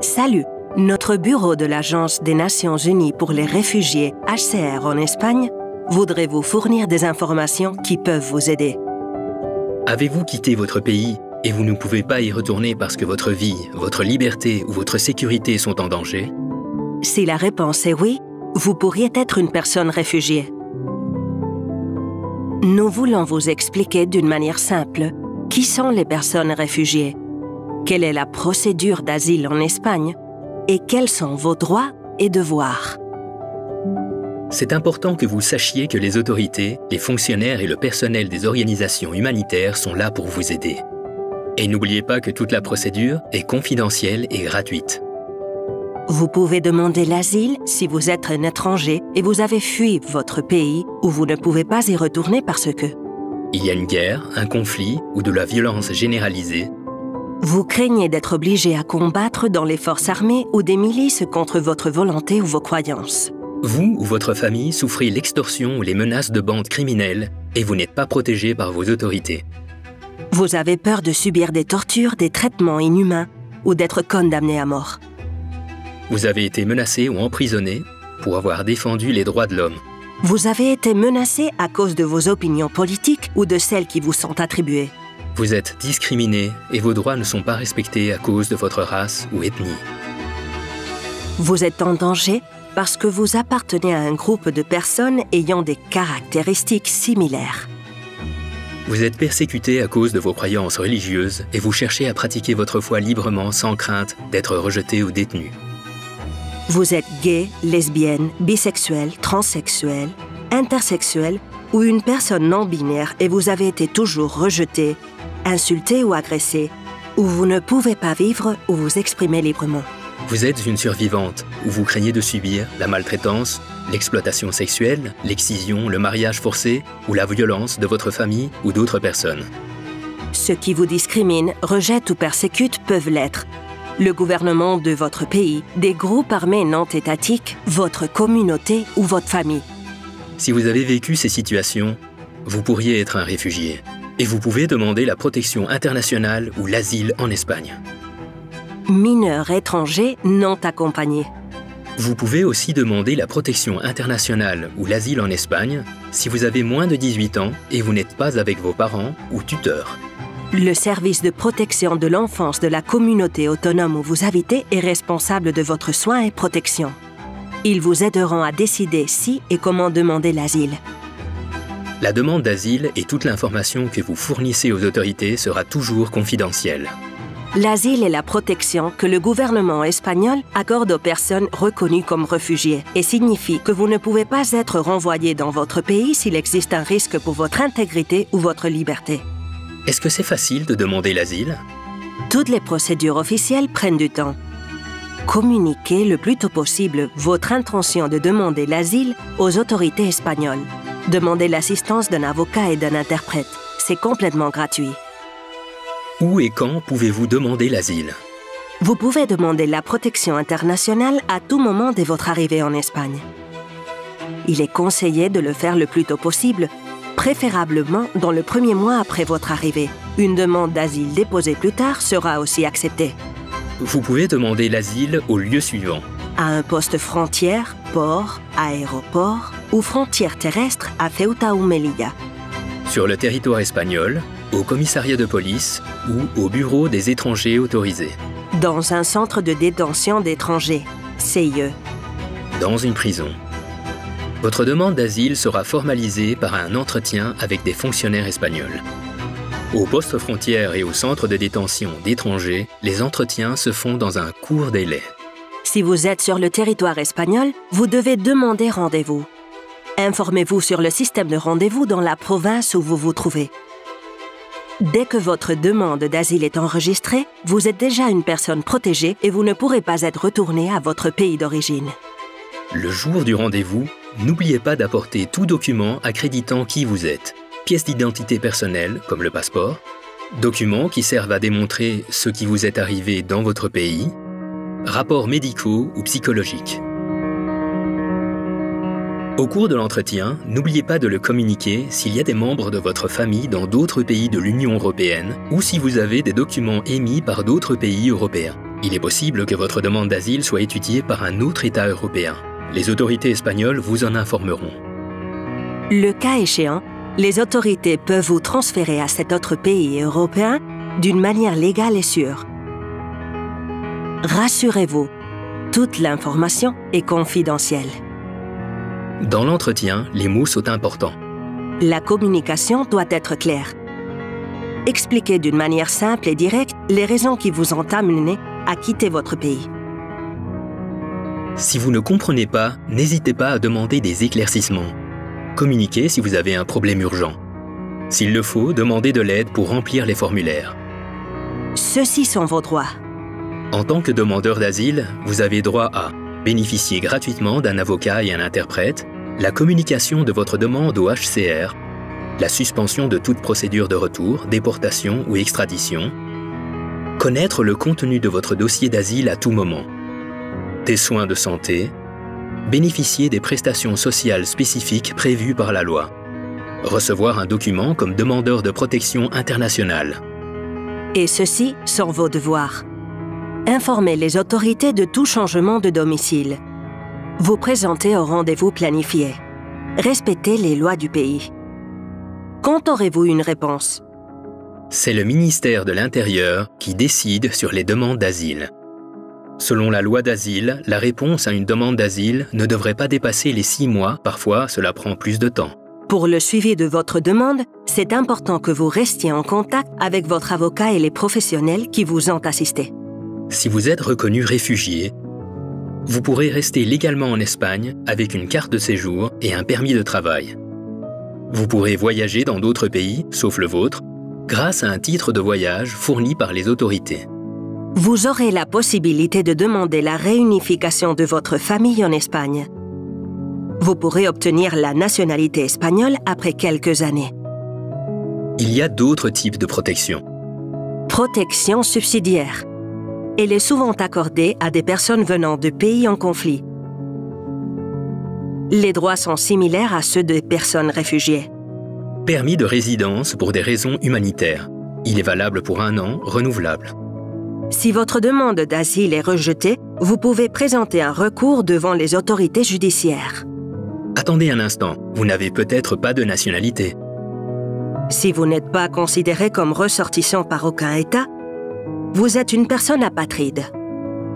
Salut! Notre bureau de l'Agence des Nations Unies pour les réfugiés, HCR en Espagne, voudrait vous fournir des informations qui peuvent vous aider. Avez-vous quitté votre pays et vous ne pouvez pas y retourner parce que votre vie, votre liberté ou votre sécurité sont en danger? Si la réponse est oui, vous pourriez être une personne réfugiée. Nous voulons vous expliquer d'une manière simple qui sont les personnes réfugiées, quelle est la procédure d'asile en Espagne et quels sont vos droits et devoirs. C'est important que vous sachiez que les autorités, les fonctionnaires et le personnel des organisations humanitaires sont là pour vous aider. Et n'oubliez pas que toute la procédure est confidentielle et gratuite. Vous pouvez demander l'asile si vous êtes un étranger et vous avez fui votre pays ou vous ne pouvez pas y retourner parce que il y a une guerre, un conflit ou de la violence généralisée. Vous craignez d'être obligé à combattre dans les forces armées ou des milices contre votre volonté ou vos croyances. Vous ou votre famille souffrez l'extorsion ou les menaces de bandes criminelles et vous n'êtes pas protégé par vos autorités. Vous avez peur de subir des tortures, des traitements inhumains ou d'être condamné à mort. Vous avez été menacé ou emprisonné pour avoir défendu les droits de l'homme. Vous avez été menacé à cause de vos opinions politiques ou de celles qui vous sont attribuées. Vous êtes discriminé et vos droits ne sont pas respectés à cause de votre race ou ethnie. Vous êtes en danger parce que vous appartenez à un groupe de personnes ayant des caractéristiques similaires. Vous êtes persécuté à cause de vos croyances religieuses et vous cherchez à pratiquer votre foi librement sans crainte d'être rejeté ou détenu. Vous êtes gay, lesbienne, bisexuel, transsexuel, intersexuel ou une personne non-binaire et vous avez été toujours rejeté, insulté ou agressé, ou vous ne pouvez pas vivre ou vous exprimer librement. Vous êtes une survivante ou vous craignez de subir la maltraitance, l'exploitation sexuelle, l'excision, le mariage forcé ou la violence de votre famille ou d'autres personnes. Ceux qui vous discriminent, rejettent ou persécutent peuvent l'être. Le gouvernement de votre pays, des groupes armés non étatiques, votre communauté ou votre famille. Si vous avez vécu ces situations, vous pourriez être un réfugié et vous pouvez demander la protection internationale ou l'asile en Espagne. Mineurs étrangers non accompagnés. Vous pouvez aussi demander la protection internationale ou l'asile en Espagne si vous avez moins de 18 ans et vous n'êtes pas avec vos parents ou tuteurs. Le service de protection de l'enfance de la communauté autonome où vous habitez est responsable de votre soin et protection. Ils vous aideront à décider si et comment demander l'asile. La demande d'asile et toute l'information que vous fournissez aux autorités sera toujours confidentielle. L'asile est la protection que le gouvernement espagnol accorde aux personnes reconnues comme réfugiés et signifie que vous ne pouvez pas être renvoyé dans votre pays s'il existe un risque pour votre intégrité ou votre liberté. Est-ce que c'est facile de demander l'asile? Toutes les procédures officielles prennent du temps. Communiquez le plus tôt possible votre intention de demander l'asile aux autorités espagnoles. Demandez l'assistance d'un avocat et d'un interprète. C'est complètement gratuit. Où et quand pouvez-vous demander l'asile? Vous pouvez demander la protection internationale à tout moment de votre arrivée en Espagne. Il est conseillé de le faire le plus tôt possible, préférablement dans le premier mois après votre arrivée. Une demande d'asile déposée plus tard sera aussi acceptée. Vous pouvez demander l'asile au lieu suivant. À un poste frontière, port, aéroport ou frontière terrestre à Ceuta ou Melilla. Sur le territoire espagnol, au commissariat de police ou au bureau des étrangers autorisés. Dans un centre de détention d'étrangers, CIE. Dans une prison. Votre demande d'asile sera formalisée par un entretien avec des fonctionnaires espagnols. Au poste frontière et au centre de détention d'étrangers, les entretiens se font dans un court délai. Si vous êtes sur le territoire espagnol, vous devez demander rendez-vous. Informez-vous sur le système de rendez-vous dans la province où vous vous trouvez. Dès que votre demande d'asile est enregistrée, vous êtes déjà une personne protégée et vous ne pourrez pas être retourné à votre pays d'origine. Le jour du rendez-vous, n'oubliez pas d'apporter tout document accréditant qui vous êtes. Pièces d'identité personnelle, comme le passeport, documents qui servent à démontrer ce qui vous est arrivé dans votre pays, rapports médicaux ou psychologiques. Au cours de l'entretien, n'oubliez pas de le communiquer s'il y a des membres de votre famille dans d'autres pays de l'Union européenne ou si vous avez des documents émis par d'autres pays européens. Il est possible que votre demande d'asile soit étudiée par un autre État européen. Les autorités espagnoles vous en informeront. Le cas échéant, les autorités peuvent vous transférer à cet autre pays européen d'une manière légale et sûre. Rassurez-vous, toute l'information est confidentielle. Dans l'entretien, les mots sont importants. La communication doit être claire. Expliquez d'une manière simple et directe les raisons qui vous ont amené à quitter votre pays. Si vous ne comprenez pas, n'hésitez pas à demander des éclaircissements. Communiquez si vous avez un problème urgent. S'il le faut, demandez de l'aide pour remplir les formulaires. Ceux-ci sont vos droits. En tant que demandeur d'asile, vous avez droit à bénéficier gratuitement d'un avocat et un interprète, la communication de votre demande au HCR, la suspension de toute procédure de retour, déportation ou extradition, connaître le contenu de votre dossier d'asile à tout moment, des soins de santé, bénéficier des prestations sociales spécifiques prévues par la loi, recevoir un document comme demandeur de protection internationale. Et ceux-ci sont vos devoirs. Informez les autorités de tout changement de domicile. Vous présentez au rendez-vous planifié. Respectez les lois du pays. Quand aurez-vous une réponse? C'est le ministère de l'Intérieur qui décide sur les demandes d'asile. Selon la loi d'asile, la réponse à une demande d'asile ne devrait pas dépasser les 6 mois, parfois cela prend plus de temps. Pour le suivi de votre demande, c'est important que vous restiez en contact avec votre avocat et les professionnels qui vous ont assisté. Si vous êtes reconnu réfugié, vous pourrez rester légalement en Espagne avec une carte de séjour et un permis de travail. Vous pourrez voyager dans d'autres pays, sauf le vôtre, grâce à un titre de voyage fourni par les autorités. Vous aurez la possibilité de demander la réunification de votre famille en Espagne. Vous pourrez obtenir la nationalité espagnole après quelques années. Il y a d'autres types de protection. Protection subsidiaire. Elle est souvent accordée à des personnes venant de pays en conflit. Les droits sont similaires à ceux des personnes réfugiées. Permis de résidence pour des raisons humanitaires. Il est valable pour 1 an, renouvelable. Si votre demande d'asile est rejetée, vous pouvez présenter un recours devant les autorités judiciaires. Attendez un instant, vous n'avez peut-être pas de nationalité. Si vous n'êtes pas considéré comme ressortissant par aucun État, vous êtes une personne apatride.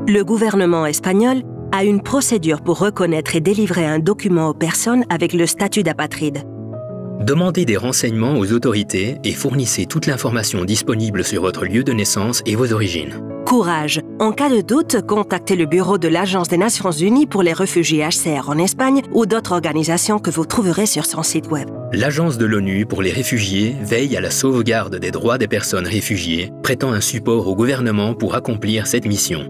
Le gouvernement espagnol a une procédure pour reconnaître et délivrer un document aux personnes avec le statut d'apatride. Demandez des renseignements aux autorités et fournissez toute l'information disponible sur votre lieu de naissance et vos origines. Courage! En cas de doute, contactez le bureau de l'Agence des Nations Unies pour les réfugiés HCR en Espagne ou d'autres organisations que vous trouverez sur son site web. L'Agence de l'ONU pour les réfugiés veille à la sauvegarde des droits des personnes réfugiées, prêtant un support au gouvernement pour accomplir cette mission.